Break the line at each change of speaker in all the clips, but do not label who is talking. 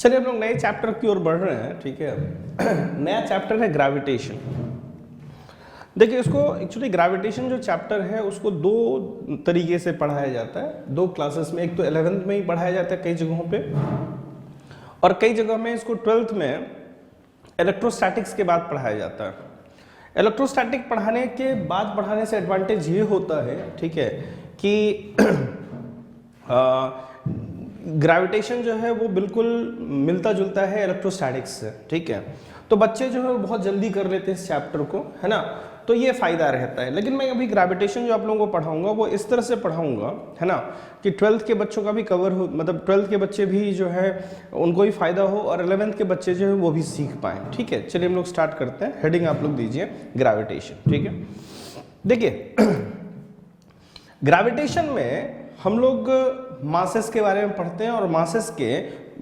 चलिए हम लोग नए चैप्टर की ओर बढ़ रहे हैं, ठीक है। नया चैप्टर है ग्रेविटेशन। देखिए इसको एक्चुअली ग्रेविटेशन जो चैप्टर है उसको दो तरीके से पढ़ाया जाता है, दो क्लासेस में। एक तो 11th में ही पढ़ाया जाता है कई जगहों पे, और कई जगह में इसको 12th में इलेक्ट्रोस्टैटिक्स के बाद पढ़ाया जाता है। इलेक्ट्रोस्टैटिक पढ़ाने के बाद पढ़ाने से एडवांटेज ये होता है, ठीक है, कि ग्रेविटेशन जो है वो बिल्कुल मिलता जुलता है इलेक्ट्रोस्टैटिक्स से, ठीक है। तो बच्चे जो है वो बहुत जल्दी कर लेते हैं इस चैप्टर को, है ना, तो ये फायदा रहता है। लेकिन मैं अभी ग्रेविटेशन जो आप लोगों को पढ़ाऊंगा वो इस तरह से पढ़ाऊंगा, है ना, कि 12th के बच्चों का भी कवर हो, मतलब 12th के बच्चे भी जो है उनको भी फायदा हो, और 11th के बच्चे जो है वो भी सीख पाएँ, ठीक है। चलिए हम लोग स्टार्ट करते हैं। हेडिंग आप लोग दीजिए ग्रेविटेशन, ठीक है। देखिए ग्रेविटेशन में हम लोग मासेस के बारे में पढ़ते हैं और मासेस के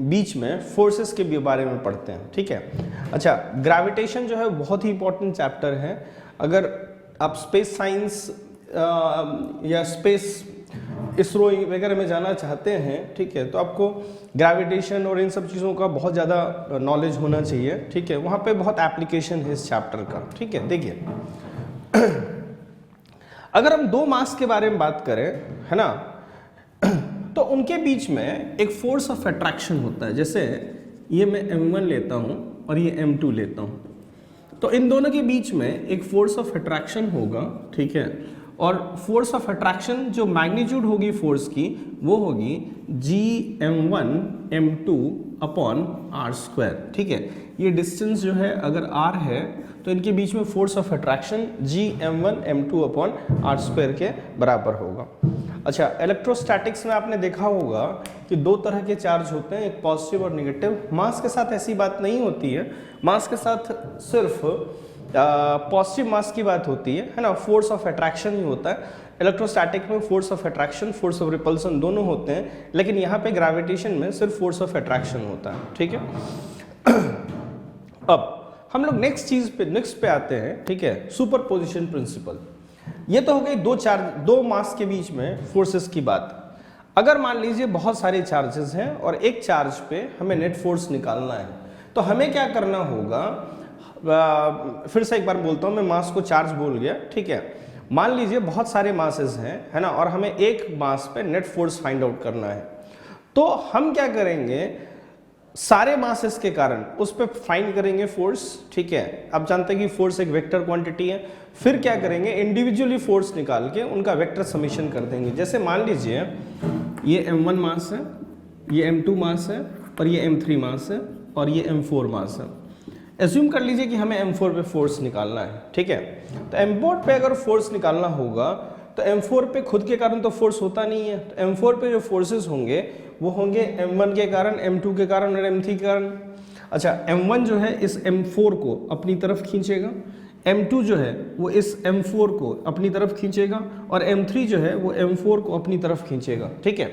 बीच में फोर्सेस के बारे में पढ़ते हैं, ठीक है। अच्छा, ग्रेविटेशन जो है बहुत ही इंपॉर्टेंट चैप्टर है। अगर आप स्पेस साइंस या स्पेस इसरो वगैरह में जाना चाहते हैं, ठीक है, तो आपको ग्रेविटेशन और इन सब चीज़ों का बहुत ज़्यादा नॉलेज होना चाहिए, ठीक है। वहाँ पे बहुत एप्लीकेशन है इस चैप्टर का, ठीक है। देखिए अगर हम दो मास के बारे में बात करें, है ना, तो उनके बीच में एक फोर्स ऑफ अट्रैक्शन होता है। जैसे ये मैं m1 लेता हूँ और ये m2 लेता हूँ, तो इन दोनों के बीच में एक फोर्स ऑफ अट्रैक्शन होगा, ठीक है। और फोर्स ऑफ अट्रैक्शन जो मैग्नीट्यूड होगी फोर्स की वो होगी Gm1 m2 अपॉन r², ठीक है। ये डिस्टेंस जो है अगर r है तो इनके बीच में force of attraction Gm1 m2 upon r² के बराबर होगा। अच्छा, इलेक्ट्रोस्टैटिक्स में आपने देखा होगा कि दो तरह के चार्ज होते हैं, एक पॉजिटिव और नेगेटिव। मास के साथ ऐसी बात नहीं होती है, मास के साथ सिर्फ पॉजिटिव मास की बात होती है ना, फोर्स ऑफ अट्रैक्शन ही होता है। इलेक्ट्रोस्टैटिक में force of attraction, force of repulsion दोनों होते हैं, लेकिन यहाँ पे ग्रेविटेशन में सिर्फ फोर्स ऑफ अट्रैक्शन होता है, ठीक है। अब हम लोग नेक्स्ट पे आते हैं, ठीक है, सुपरपोजिशन प्रिंसिपल। ये तो हो गई दो मास के बीच में फोर्सेस की बात। अगर मान लीजिए बहुत सारे चार्जेस हैं और एक चार्ज पे हमें नेट फोर्स निकालना है, तो हमें क्या करना होगा, फिर से एक बार बोलता हूं, मैं मास को चार्ज बोल गया, ठीक है। मान लीजिए बहुत सारे मासेस हैं, है ना, और हमें एक मास पे नेट फोर्स फाइंड आउट करना है, तो हम क्या करेंगे, सारे मासेस के कारण उस पर फाइंड करेंगे फोर्स, ठीक है। आप जानते हैं कि फोर्स एक वेक्टर क्वांटिटी है। फिर क्या करेंगे, इंडिविजुअली फोर्स निकाल के उनका वेक्टर समीशन कर देंगे। जैसे मान लीजिए ये m1 मास है, ये m2 मास है, और ये m3 मास है, और ये m4 मास है। एज्यूम कर लीजिए कि हमें m4 पे फोर्स निकालना है, ठीक है। तो m4 पे अगर फोर्स निकालना होगा तो m4 पे खुद के कारण तो फोर्स होता नहीं है, तो m4 पे जो फोर्सेस होंगे वो होंगे m1 के कारण, m2 के कारण और m3 के कारण। अच्छा, m1 जो है इस m4 को अपनी तरफ खींचेगा, m2 जो है वो इस m4 को अपनी तरफ खींचेगा, और m3 जो है वो m4 को अपनी तरफ खींचेगा, ठीक है।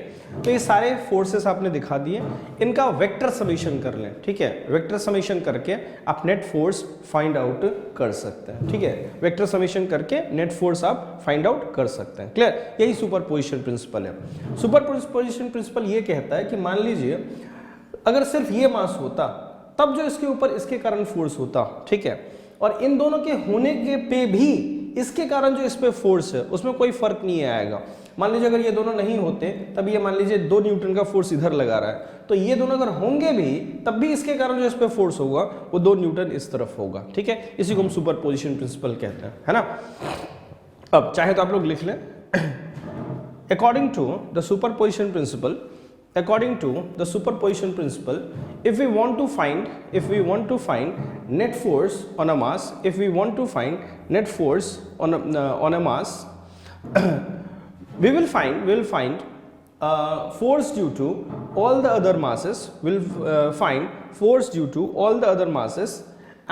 तो ये सारे फोर्सेस आपने दिखा दिए, इनका वेक्टर समीशन कर लें, ठीक है। वेक्टर समीशन करके आप नेट फोर्स फाइंड आउट कर सकते हैं, ठीक है। वेक्टर समीशन करके नेट फोर्स आप फाइंड आउट कर सकते हैं, क्लियर। यही सुपरपोजिशन प्रिंसिपल है। सुपरपोजिशन प्रिंसिपल ये कहता है कि मान लीजिए अगर सिर्फ ये मास होता तब जो इसके ऊपर इसके कारण फोर्स होता, ठीक है, और इन दोनों के होने के पे भी इसके कारण जो इस पे फोर्स है उसमें कोई फर्क नहीं आएगा। मान लीजिए अगर ये दोनों नहीं होते तब ये मान लीजिए 2 न्यूटन का फोर्स इधर लगा रहा है, तो ये दोनों अगर होंगे भी तब भी इसके कारण जो इस पे फोर्स होगा वो 2 न्यूटन इस तरफ होगा, ठीक है। इसी को हम सुपरपोजिशन प्रिंसिपल कहते हैं, है ना। अब चाहे तो आप लोग लिख लें, according to the superposition principle, according to the superposition principle, if we want to find net force on a mass, if we want to find net force on a mass, we will find force due to all the other masses, will find force due to all the other masses,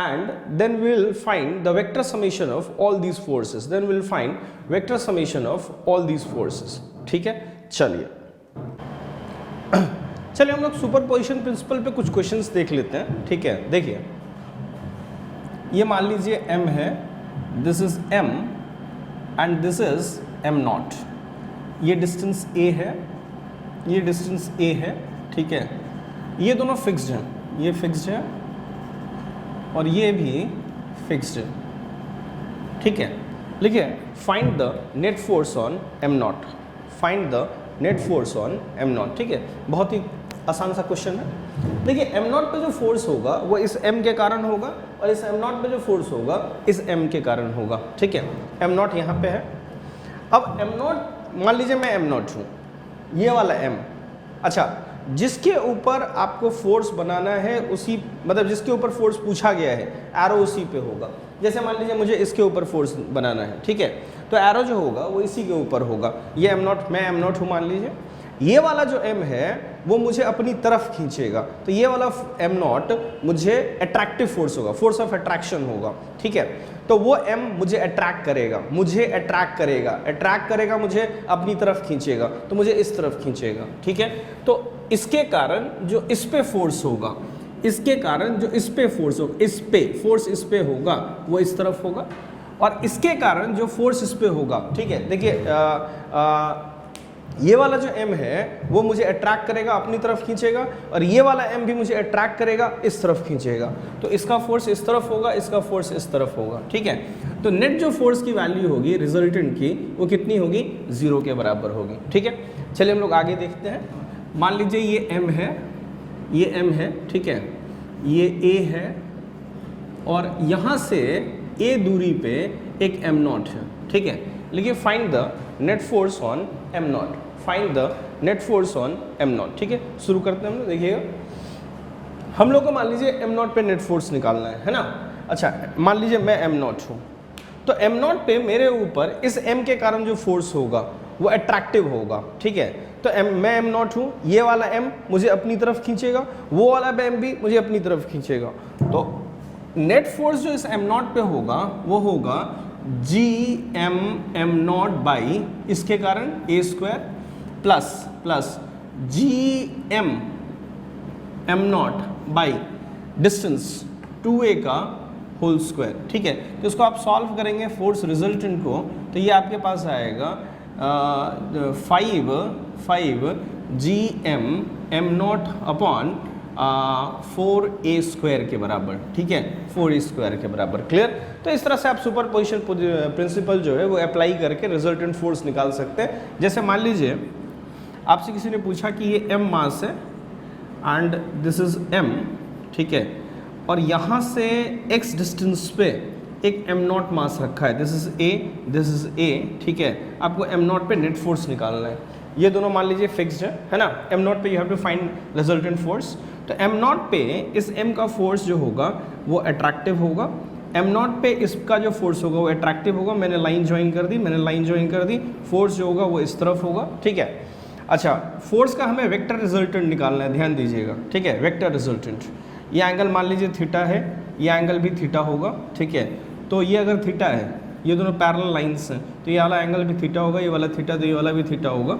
and then we will find the vector summation of all these forces, then we will find vector summation of all these forces, ठीक है। चलिए हम लोग superposition principle पे कुछ questions देख लेते हैं, ठीक है। देखिए ये मान लीजिए m है, this is m and this is m0। ये डिस्टेंस a है, ये डिस्टेंस a है, ठीक है। ये दोनों फिक्स्ड हैं, ये फिक्स्ड है और ये भी फिक्स्ड है, ठीक है। लिखिए find the net force on am not, find the net force on am not, ठीक है। बहुत ही आसान सा क्वेश्चन है। देखिए एम नॉट पे जो फोर्स होगा वो इस एम के कारण होगा और इस एम नॉट पे जो फोर्स होगा इस एम के कारण होगा, ठीक है। एम नॉट यहाँ पे है। अब एम नॉट मान लीजिए मैं एम नॉट हूँ, ये वाला एम, अच्छा जिसके ऊपर आपको फोर्स बनाना है उसी मतलब जिसके ऊपर फोर्स पूछा गया है एरो उसी पे होगा। जैसे मान लीजिए मुझे इसके ऊपर फोर्स बनाना है, ठीक है, तो एरो जो होगा वो इसी के ऊपर होगा। ये एम नॉट, मैं एम नॉट हूँ मान लीजिए, ये वाला जो एम है वो मुझे अपनी तरफ खींचेगा, तो ये वाला एम नॉट मुझे अट्रैक्टिव फोर्स होगा, फोर्स ऑफ अट्रैक्शन होगा, ठीक है। तो वो एम मुझे अट्रैक्ट करेगा, मुझे अट्रैक्ट करेगा, अट्रैक्ट करेगा मुझे अपनी तरफ खींचेगा, तो मुझे इस तरफ खींचेगा, ठीक है। तो इसके कारण जो इस पे फोर्स होगा, इसके कारण जो इस पे फोर्स होगा, इस पे फोर्स इस पे होगा वो इस तरफ होगा, और इसके कारण जो फोर्स इस पे होगा, ठीक है। देखिए ये वाला जो m है वो मुझे अट्रैक्ट करेगा, अपनी तरफ खींचेगा, और ये वाला m भी मुझे अट्रैक्ट करेगा, इस तरफ खींचेगा। तो इसका फोर्स इस तरफ होगा, इसका फोर्स इस तरफ होगा, ठीक है। तो नेट जो फोर्स की वैल्यू होगी रिजल्टेंट की वो कितनी होगी, 0 के बराबर होगी, ठीक है। चलिए हम लोग आगे देखते हैं। मान लीजिए ये m है, ये m है, ठीक है, ये a है, और यहाँ से a दूरी पे एक m नॉट है, ठीक है। लिखिए find the net force on am not, find the net force on am not, ठीक है। शुरू करते हैं हम लोग। देखिएगा हम लोग को मान लीजिए एम नॉट पे नेट फोर्स निकालना है ना। अच्छा मान लीजिए मैं एम नॉट हूँ, तो एम नॉट पे मेरे ऊपर इस एम के कारण जो फोर्स होगा वो अट्रैक्टिव होगा, ठीक है। तो मैं एम नॉट हूँ, ये वाला एम मुझे अपनी तरफ खींचेगा, वो वाला एम भी मुझे अपनी तरफ खींचेगा। तो नेट फोर्स जो इस एम नॉट पे होगा वो होगा जी एम नॉट बाई इसके कारण a square plus G M not by distance 2a का होल स्क्वायर, ठीक है। तो इसको आप सॉल्व करेंगे फोर्स रिजल्टेंट को, तो ये आपके पास आएगा 5 जी M not upon 4a square के बराबर, ठीक है, 4a स्क्वायर के बराबर। क्लियर। तो इस तरह से आप सुपर पोजिशन प्रिंसिपल जो है वो अप्लाई करके रिजल्टेंट फोर्स निकाल सकते हैं। जैसे मान लीजिए आपसे किसी ने पूछा कि ये m मास है एंड दिस इज m, ठीक है, और यहाँ से x डिस्टेंस पे एक m नॉट मास रखा है, दिस इज a, ठीक है। आपको m नॉट पे नेट फोर्स निकालना है। ये दोनों मान लीजिए फिक्स्ड है ना। m नॉट पे you have to find resultant force. तो m नॉट पे इस m का फोर्स जो होगा वो अट्रैक्टिव होगा, m नॉट पे इसका जो फोर्स होगा वो अट्रैक्टिव होगा। मैंने लाइन ज्वाइन कर दी, फोर्स जो होगा वो इस तरफ होगा, ठीक है। अच्छा फोर्स का हमें वेक्टर रिजल्टेंट निकालना है, ध्यान दीजिएगा, ठीक है। वेक्टर रिजल्टेंट, ये एंगल मान लीजिए थीटा है, ये एंगल भी थीटा होगा, ठीक है। तो ये अगर थीटा है, ये दोनों पैरेलल लाइंस हैं, तो ये वाला एंगल भी थीटा होगा, ये वाला थीटा, तो ये वाला भी थीटा होगा।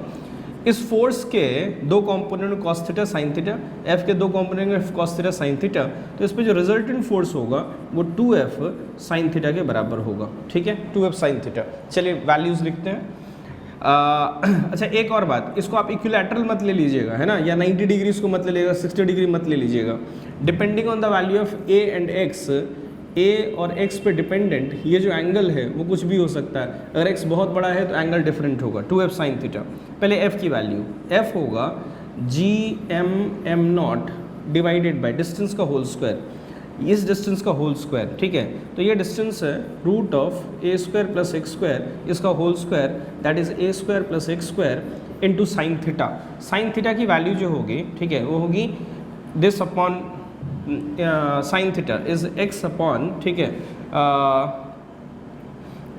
इस फोर्स के दो component cos theta sine theta, F के दो component cos theta sine theta, तो इस पर जो रिजल्टेंट फोर्स होगा वो 2f साइन थीटा के बराबर होगा, ठीक है, 2f साइन थीटा। चलिए वैल्यूज़ लिखते हैं। अच्छा एक और बात, इसको आप इक्विलैटरल मत ले लीजिएगा, है ना, या 90 डिग्री इसको मत ले लीजिएगा, 60 डिग्री मत ले लीजिएगा। Depending on the value of a and x, a और x पे डिपेंडेंट ये जो एंगल है वो कुछ भी हो सकता है। अगर x बहुत बड़ा है तो एंगल डिफरेंट होगा, 2f साइन थीटा। पहले f की वैल्यू, f होगा G M not divided by distance का होल स्क्वायर, इस डिस्टेंस का होल स्क्वायर, ठीक है। तो ये डिस्टेंस है root of a square plus x square, इसका whole square, that is a square plus x square into sine theta. Sine theta की वैल्यू जो होगी, ठीक है, वो होगी this upon sine theta is x upon, ठीक है,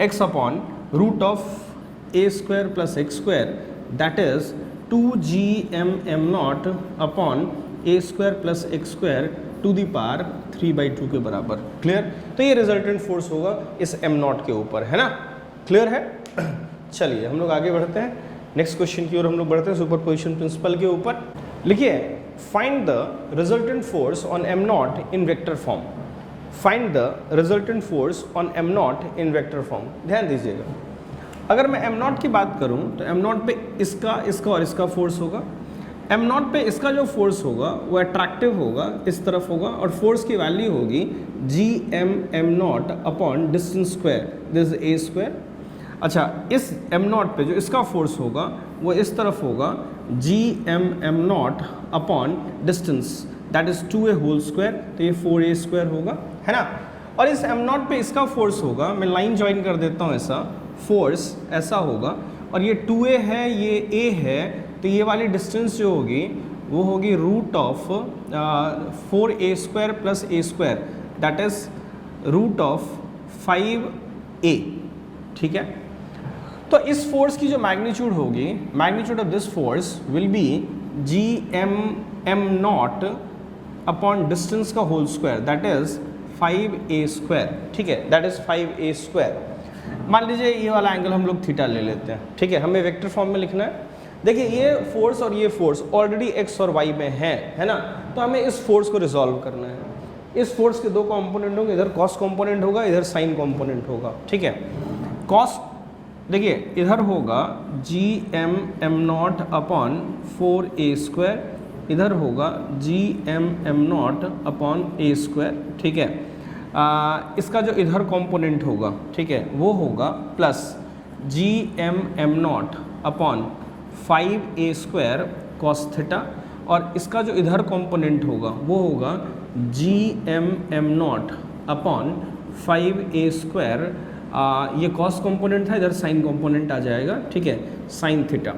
x upon root of a square plus x square, that is 2gm nought upon a square plus x square to the power 3/2 के बराबर। क्लियर। तो ये रिजल्टेंट फोर्स होगा इस m not के ऊपर, है ना। क्लियर है। चलिए हम लोग आगे बढ़ते हैं, नेक्स्ट क्वेश्चन की ओर हम लोग बढ़ते हैं, सुपरपोजिशन प्रिंसिपल के ऊपर। लिखिए find the resultant force on m not in vector form, find the resultant force on m not in vector form. ध्यान दीजिएगा, अगर मैं m नॉट की बात करूं तो m नॉट पे इसका और इसका फोर्स होगा, एम नॉट पे इसका जो फोर्स होगा वो अट्रैक्टिव होगा, इस तरफ होगा, और फोर्स की वैल्यू होगी G M not upon distance square, this A square. अच्छा, इस एम नॉट पे जो इसका फोर्स होगा वो इस तरफ होगा G M not upon distance, that is 2a whole square, तो ये 4a स्क्वायर होगा, है ना। और इस एम नॉट पे इसका फोर्स होगा, मैं लाइन ज्वाइन कर देता हूँ, ऐसा फोर्स ऐसा होगा, और ये 2a है, ये a है, तो ये वाली डिस्टेंस जो होगी वो होगी root of 4a square plus a square, that is root of 5a, ठीक है। तो इस फोर्स की जो मैग्नीट्यूड होगी, magnitude of this force will be G M not upon distance का whole square, that is 5a square, ठीक है, दैट इज 5a स्क्वायर। मान लीजिए ये वाला एंगल हम लोग थीटा ले लेते हैं, ठीक है, हमें वेक्टर फॉर्म में लिखना है। देखिए ये फोर्स और ये फोर्स ऑलरेडी x और y में है ना, तो हमें इस फोर्स को रिजॉल्व करना है। इस फोर्स के दो कंपोनेंट होंगे, इधर कॉस कंपोनेंट होगा, इधर साइन कंपोनेंट होगा, ठीक है। कॉस देखिए इधर होगा G M not upon 4a square, इधर होगा G M not upon a square, ठीक है। इसका जो इधर कंपोनेंट होगा, ठीक है, वो होगा plus G M not upon 5a square cos theta, और इसका जो इधर कंपोनेंट होगा वो होगा G M not upon 5a square, ये कॉस कंपोनेंट था, इधर साइन कंपोनेंट आ जाएगा, ठीक है, साइन थीटा।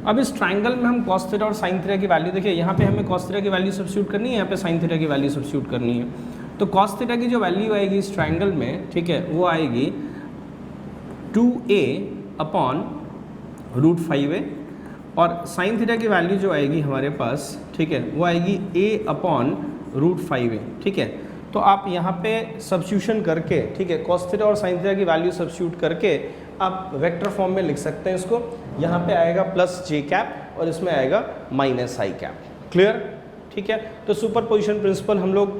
अब इस ट्राइंगल में हम कॉस थीटा और साइन थीटा की वैल्यू देखिए, यहाँ पे हमें कॉस थीटा की वैल्यू सब्स्टिट्यूट करनी है, यहाँ पे साइन थीटा की वैल्यू सब्स्टिट्यूट करनी है। तो कॉस थीटा की जो वैल्यू आएगी इस ट्राइंगल में, ठीक है, वो आएगी 2a अपॉन रूट 5a, और साइन थीटा की वैल्यू जो आएगी हमारे पास, ठीक है, वो आएगी a अपॉन रूट 5a, ठीक है। तो आप यहाँ पे सब्स्टिट्यूशन करके, ठीक है, कॉस थीटा और साइन थीटा की वैल्यू सब्स्टिट्यूट करके आप वेक्टर फॉर्म में लिख सकते हैं इसको। यहाँ पे आएगा प्लस j कैप और इसमें आएगा माइनस i कैप, क्लियर, ठीक है। तो सुपर पोजिशन प्रिंसिपल हम लोग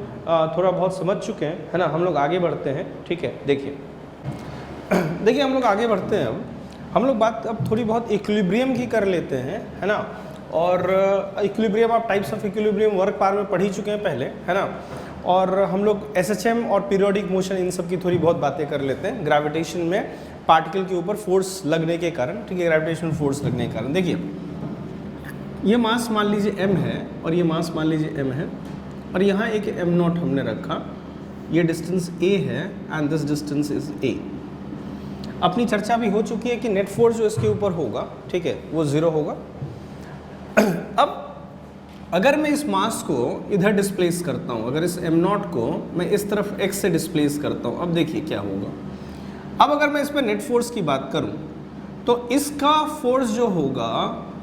थोड़ा बहुत समझ चुके हैं, है ना। हम लोग आगे बढ़ते हैं, ठीक है। देखिए हम लोग आगे बढ़ते हैं, हम लोग बात अब थोड़ी बहुत इक्विलिब्रियम की कर लेते हैं, है ना। और इक्विलिब्रियम आप टाइप्स ऑफ इक्विलिब्रियम वर्क पार में पढ़ ही चुके हैं पहले, है ना। और हम लोग SHM और पीरियोडिक मोशन इन सब की थोड़ी बहुत बातें कर लेते हैं। ग्रेविटेशन में पार्टिकल के ऊपर फोर्स लगने के कारण, ठीक है, ग्रेविटेशनल फोर्स लगने के कारण। देखिए ये मास मान लीजिए m है और ये मास मान लीजिए m है, और यहाँ एक m नॉट हमने रखा, ये डिस्टेंस a है and this distance is a। अपनी चर्चा भी हो चुकी है कि नेट फोर्स जो इसके ऊपर होगा, ठीक है, वो 0 होगा। अब अगर मैं इस मास को इधर डिस्प्लेस करता हूँ, अगर इस m नॉट को मैं इस तरफ x से डिस्प्लेस करता हूँ, अब देखिए क्या होगा। अब अगर मैं इस पर नेट फोर्स की बात करूँ तो इसका फोर्स जो होगा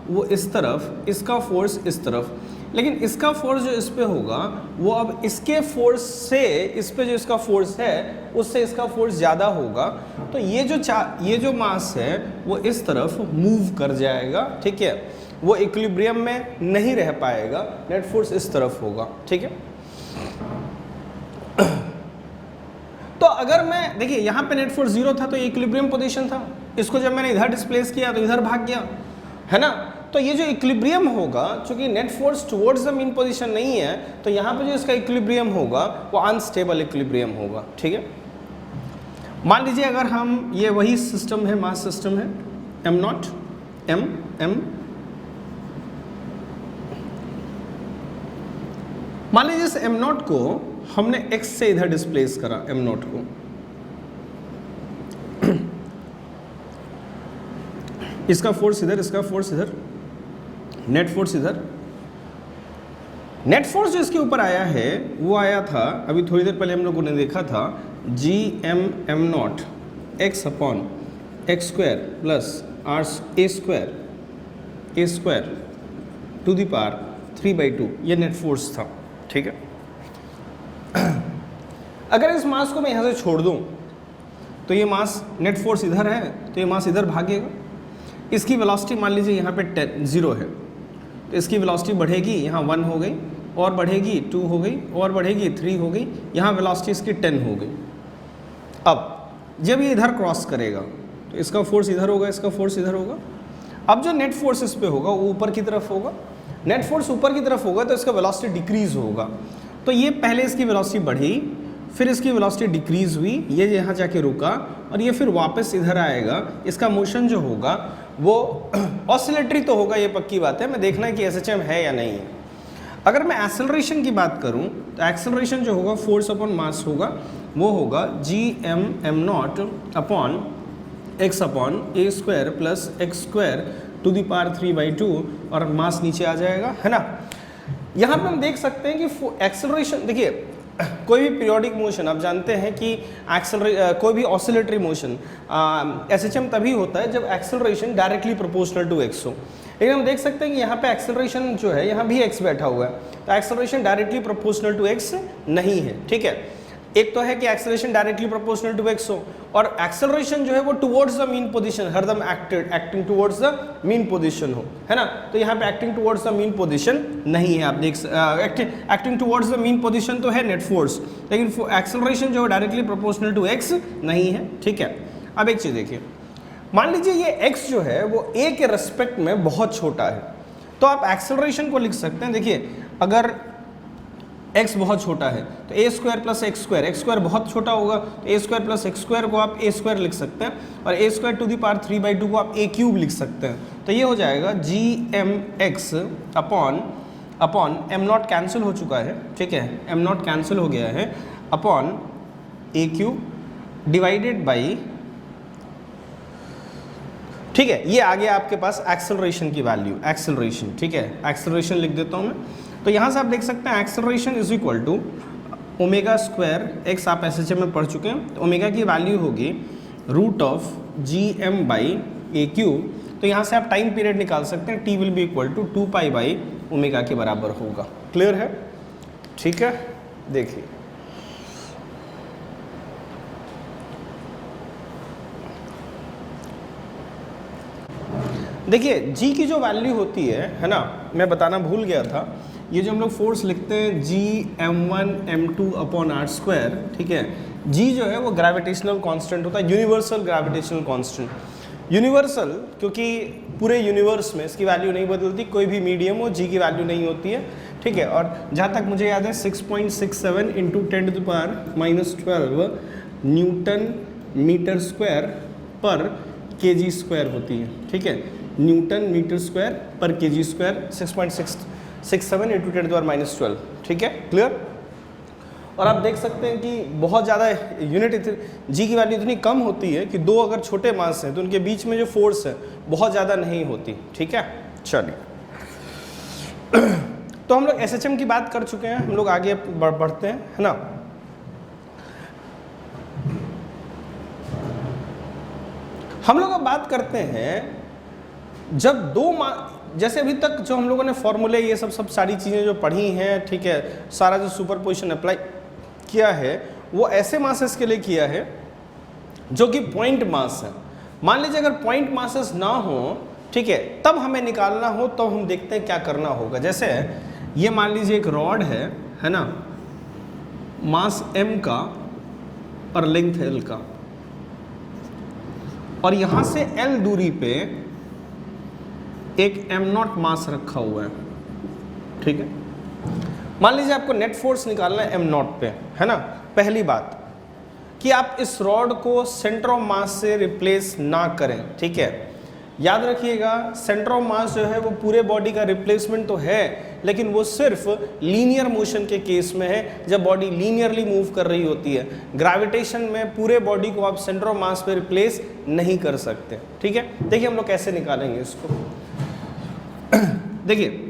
वो इस तरफ, इसका फोर्स इस तरफ, लेकिन इसका फोर्स जो इस पे होगा वो अब इसके फोर्स से, इस पे जो इसका फोर्स है उससे इसका फोर्स ज़्यादा होगा। तो ये जो मास है वो इस तरफ मूव कर जाएगा, ठीक है, वो इक्विलिब्रियम में नहीं रह पाएगा, नेट फोर्स इस तरफ होगा, ठीक है। तो अगर मैं देखिए यहाँ पे नेट फोर्स 0 था तो ये इक्विलिब्रियम पोजीशन था, इसको जब मैंने इधर डिस्प्लेस किया तो इधर भाग गया, है ना। तो ये जो इक्विलिब्रियम होगा, चूंकि net force towards the mean position नहीं है, तो यहाँ पे जो इसका इक्विलिब्रियम होगा वो अनस्टेबल इक्विलिब्रियम होगा, ठीक है। मान लीजिए अगर हम, ये वही सिस्टम है, मास सिस्टम है, m नॉट m, मान लीजिए इस m नॉट को हमने x से इधर डिस्प्लेस करा, m नॉट को, इसका फोर्स इधर, इसका फोर्स इधर, नेट फोर्स इधर। नेट फोर्स जो इसके ऊपर आया है वो आया था, अभी थोड़ी देर पहले हम लोगों ने देखा था, G M not x upon x square plus R A square to the power 3/2, ये नेट फोर्स था, ठीक है। अगर इस मास को मैं यहाँ से छोड़ दूँ तो ये मास, नेट फोर्स इधर है तो ये मास इधर भागेगा। इसकी वेलोसिटी मान लीजिए यहाँ पे 0 है, तो इसकी वेलोसिटी बढ़ेगी, यहाँ 1 हो गई, और बढ़ेगी 2 हो गई, और बढ़ेगी 3 हो गई, यहाँ वेलोसिटी इसकी 10 हो गई। अब जब ये इधर क्रॉस करेगा तो इसका फोर्स इधर होगा, इसका फोर्स इधर होगा। अब जो नेट फोर्स इस पे होगा वो ऊपर की तरफ होगा, नेट फोर्स ऊपर की तरफ होगा तो इसका वेलोसिटी डिक्रीज होगा। तो ये पहले इसकी वेलोसिटी बढ़ी, फिर इसकी वेलोसिटी डिक्रीज हुई, ये यहाँ जाके रुका और ये फिर वापस इधर आएगा। इसका मोशन जो होगा वो ऑसिलेटरी तो होगा, ये पक्की बात है, मैं देखना है कि एसएचएम है या नहीं है। अगर मैं एक्सेलरेशन की बात करूं तो एक्सेलरेशन जो होगा फोर्स अपॉन मास होगा, वो होगा g(m)m0 upon x upon a square plus x square to the power 3/2 और मास नीचे आ जाएगा, है ना। यहाँ पे हम देख सकते हैं कि एक्सेलरेशन, देखिए कोई भी पीरियोडिक मोशन आप जानते हैं कि कोई भी ऑसिलेटरी मोशन एसएचएम तभी होता है जब acceleration directly proportional to x हो। लेकिन हम देख सकते हैं कि यहाँ पे एक्सेलरेशन जो है, यहाँ भी एक्स बैठा हुआ है, तो acceleration directly proportional to x नहीं है, ठीक है। एक तो है कि acceleration directly proportional to x हो, और एक्सेलरेशन जो है वो टुवर्ड्स द मीन पोजीशन, हरदम acting towards the mean position हो, है ना। तो यहाँ पे acting towards the mean position नहीं है, आप देख acting towards the mean position तो है नेट फोर्स, लेकिन एक्सेलरेशन जो है डायरेक्टली प्रोपोर्शनल टू एक्स नहीं है, ठीक है। अब एक चीज़ देखिए, मान लीजिए ये x जो है वो a के रेस्पेक्ट में बहुत छोटा है, तो आप एक्सेलरेशन को लिख सकते हैं। देखिए अगर x बहुत छोटा है तो a square plus x square, x square बहुत छोटा होगा तो a square plus x square को आप a स्क्वायर लिख सकते हैं, और a square to the power 3/2 को आप a क्यूब लिख सकते हैं। तो ये हो जाएगा gmx अपॉन m0 कैंसिल हो चुका है, ठीक है, m0 कैंसिल हो गया है, upon a cube divided by, ठीक है। ये आ गया आपके पास एक्सेलरेशन की वैल्यू, एक्सेलरेशन, ठीक है, एक्सेलरेशन लिख देता हूँ मैं। तो यहाँ से आप देख सकते हैं acceleration is equal to omega square x, आप एसएचएम में पढ़ चुके हैं, तो ओमेगा की वैल्यू होगी root of gm by a cube. तो यहाँ से आप टाइम पीरियड निकाल सकते हैं, t will be equal to 2 by omega के बराबर होगा। क्लियर है, ठीक है। देखिए देखिए g की जो वैल्यू होती है ना, मैं बताना भूल गया था, ये जो हम लोग फोर्स लिखते हैं g(m1m2) अपॉन आर स्क्वायर, ठीक है। g जो है वो ग्रेविटेशनल कांस्टेंट होता है, यूनिवर्सल ग्रेविटेशनल कांस्टेंट। यूनिवर्सल क्योंकि पूरे यूनिवर्स में इसकी वैल्यू नहीं बदलती, कोई भी मीडियम हो g की वैल्यू नहीं होती है, ठीक है। और जहाँ तक मुझे याद है 6.67 इंटू 10⁻12 न्यूटन मीटर स्क्वायर पर kg स्क्वायर होती है, ठीक है। न्यूटन मीटर स्क्वायर पर kg स्क्वायर 6.67 इंटू 10⁻12, ठीक है, क्लियर। और आप देख सकते हैं कि बहुत ज़्यादा यूनिट जी की वैल्यू इतनी कम होती है कि दो अगर छोटे मास हैं तो उनके बीच में जो फोर्स है बहुत ज़्यादा नहीं होती, ठीक है। चलिए तो हम लोग एसएचएम की बात कर चुके हैं, हम लोग आगे बढ़ते हैं, है ना। हम लोग अब बात करते हैं जब जैसे अभी तक जो हम लोगों ने फॉर्मूले ये सब सारी चीज़ें जो पढ़ी हैं, ठीक है, सारा जो सुपरपोजिशन अप्लाई किया है वो ऐसे मासेस के लिए किया है जो कि पॉइंट मास है। मान लीजिए अगर पॉइंट मासेस ना हो, ठीक है, तब हमें निकालना हो तो हम देखते हैं क्या करना होगा। जैसे ये मान लीजिए एक रॉड है ना, मास m का और लेंथ l का, और यहाँ से l दूरी पे एक m0 मास रखा हुआ है, ठीक है। मान लीजिए आपको नेट फोर्स निकालना है m0 पे, है ना। पहली बात कि आप इस रॉड को सेंटर ऑफ मास से रिप्लेस ना करें, ठीक है। याद रखिएगा सेंटर ऑफ मास जो है वो पूरे बॉडी का रिप्लेसमेंट तो है, लेकिन वो सिर्फ लीनियर मोशन के केस में है, जब बॉडी लीनियरली मूव कर रही होती है। ग्रेविटेशन में पूरे बॉडी को आप सेंटर ऑफ मास पे रिप्लेस नहीं कर सकते, ठीक है। देखिए हम लोग कैसे निकालेंगे इसको। देखिए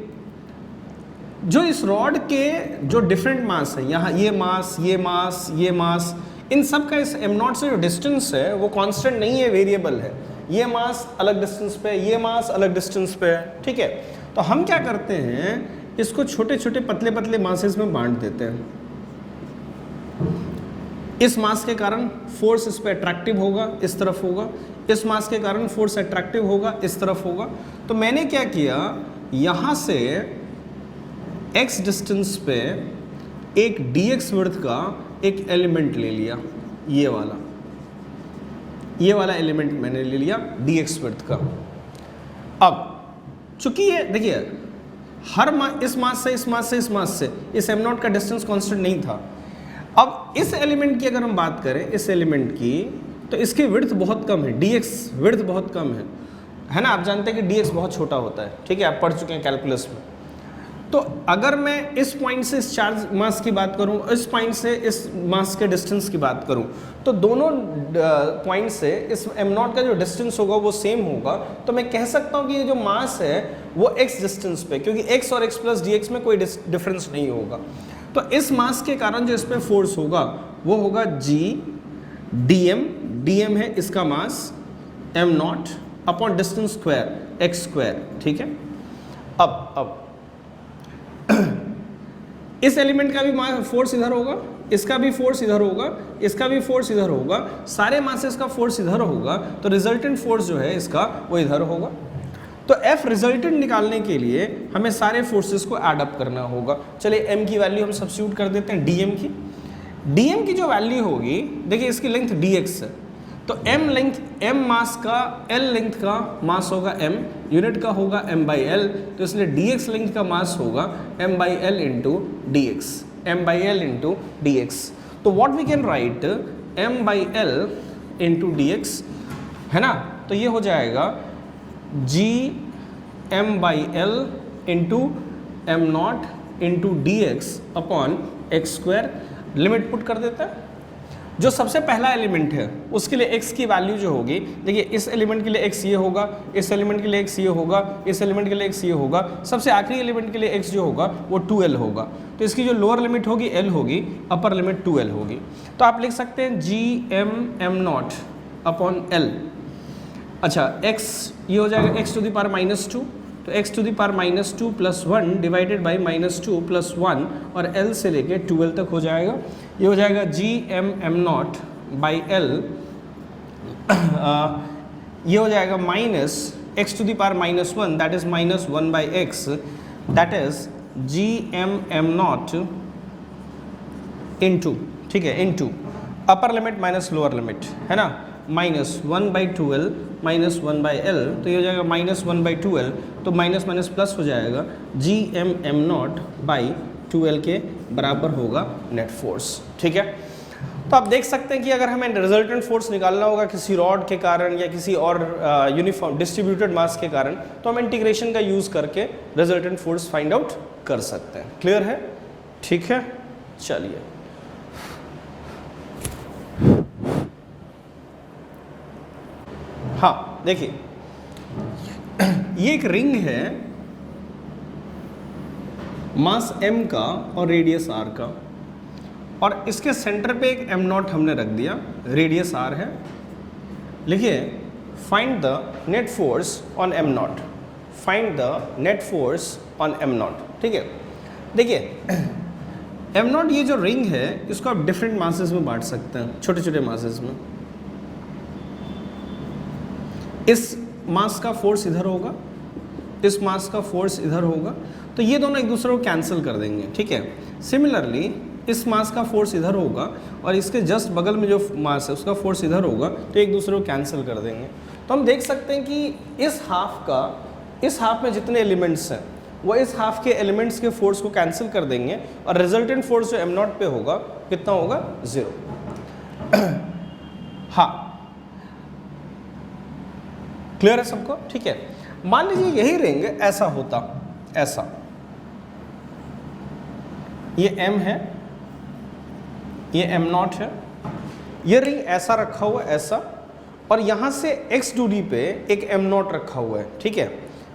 जो इस रॉड के जो डिफरेंट मास है, यहाँ ये मास, ये मास, ये मास, इन सब का इस m0 से जो डिस्टेंस है वो कांस्टेंट नहीं है, वेरिएबल है। ये मास अलग डिस्टेंस पे, ये मास अलग डिस्टेंस पे है, ठीक है। तो हम क्या करते हैं, इसको छोटे छोटे पतले पतले मासेस में बांट देते हैं। इस मास के कारण फोर्स इस पे अट्रैक्टिव होगा, इस तरफ होगा, इस मास के कारण फोर्स अट्रैक्टिव होगा, इस तरफ होगा। तो मैंने क्या किया, यहाँ से x डिस्टेंस पे एक dx विड्थ का एक एलिमेंट ले लिया, ये वाला एलिमेंट मैंने ले लिया dx विड्थ का। अब चूंकि ये देखिए इस मास से इस मास से इस मास से इस एम नॉट का डिस्टेंस कांस्टेंट नहीं था। अब इस एलिमेंट की अगर हम बात करें, इस एलिमेंट की, तो इसकी विड्थ बहुत कम है, dx विड्थ बहुत कम है ना। आप जानते हैं कि dx बहुत छोटा होता है, ठीक है, आप पढ़ चुके हैं कैलकुलस में। तो अगर मैं इस पॉइंट से इस चार्ज मास की बात करूं, इस पॉइंट से इस मास के डिस्टेंस की बात करूं, तो दोनों पॉइंट से इस m नॉट का जो डिस्टेंस होगा वो सेम होगा। तो मैं कह सकता हूं कि ये जो मास है वो x डिस्टेंस पे, क्योंकि x और x प्लस डी में कोई डिफरेंस नहीं होगा, तो इस मास के कारण जो इस पर फोर्स होगा वो होगा g dm है इसका मास m not upon distance square x square, ठीक है। अब इस एलिमेंट का भी फोर्स इधर होगा, इसका भी फोर्स इधर होगा, इसका भी फोर्स इधर होगा, सारे मासेस का फोर्स इधर होगा, तो रिजल्टेंट फोर्स जो है इसका वो इधर होगा। तो F रिजल्टेंट निकालने के लिए हमें सारे फोर्सेस को ऐड अप करना होगा। चलिए m की वैल्यू हम सब्स्टिट्यूट कर देते हैं dm की जो वैल्यू होगी, देखिए इसकी लेंथ dx है, तो m मास का l लेंथ का मास होगा m, यूनिट का होगा m/l, तो इसलिए dx लेंथ का मास होगा m/l इंटू dx, तो what we can write m/l into dx, है ना। तो ये हो जाएगा g m/l into m nought into dx upon x square. Limit put कर देते हैं। जो सबसे पहला एलिमेंट है उसके लिए x की वैल्यू जो होगी, देखिए इस एलिमेंट के लिए x ये होगा, इस एलिमेंट के लिए x ये होगा, इस एलिमेंट के लिए x ये होगा, सबसे आखिरी एलिमेंट के लिए x जो होगा वो 2l होगा। तो इसकी जो लोअर लिमिट होगी l होगी, अपर लिमिट 2l होगी। तो आप लिख सकते हैं g m not upon l। अच्छा x ये हो जाएगा x टू द पावर -2, तो x to the power -2 plus 1 divided by -2 plus 1 और l से लेके 2l तक हो जाएगा। ये हो जाएगा m नॉट बाई l, ये हो जाएगा minus x to the power -1 that is -1 by x, that is m nought into, ठीक है, into upper limit minus lower limit, है ना, -1/2l -1/l, तो ये हो जाएगा -1/2l, तो माइनस माइनस प्लस हो जाएगा, m नॉट बाई 2l के बराबर होगा नेट फोर्स, ठीक है। तो आप देख सकते हैं कि अगर हमें रिजल्टेंट फोर्स निकालना होगा किसी रॉड के कारण या किसी और यूनिफॉर्म डिस्ट्रीब्यूटेड मास के कारण, तो हम इंटीग्रेशन का यूज़ करके रिजल्टेंट फोर्स फाइंड आउट कर सकते हैं। क्लियर है, ठीक है, चलिए। हाँ देखिए, ये एक रिंग है मास m का और रेडियस r का, और इसके सेंटर पे एक m नॉट हमने रख दिया, रेडियस r है। लिखिए find the net force on m not, find the net force on m not, ठीक है। देखिए m नॉट ये जो रिंग है इसको आप डिफरेंट मासेस में बांट सकते हैं, छोटे छोटे मासेस में। इस मास का फोर्स इधर होगा, इस मास का फोर्स इधर होगा, तो ये दोनों एक दूसरे को कैंसिल कर देंगे, ठीक है। सिमिलरली इस मास का फोर्स इधर होगा और इसके जस्ट बगल में जो मास है उसका फोर्स इधर होगा, तो एक दूसरे को कैंसिल कर देंगे। तो हम देख सकते हैं कि इस हाफ में जितने एलिमेंट्स हैं वो इस हाफ के एलिमेंट्स के फोर्स को कैंसिल कर देंगे, और रिजल्टेंट फोर्स जो m नॉट पे होगा कितना होगा, 0। हाँ, क्लियर है सबको, ठीक है। मान लीजिए यही रिंग ऐसा होता, ऐसा, ये m है, ये m नॉट है, ये रिंग ऐसा रखा हुआ ऐसा, और यहाँ से x दूरी पे एक m नॉट रखा हुआ है, ठीक है।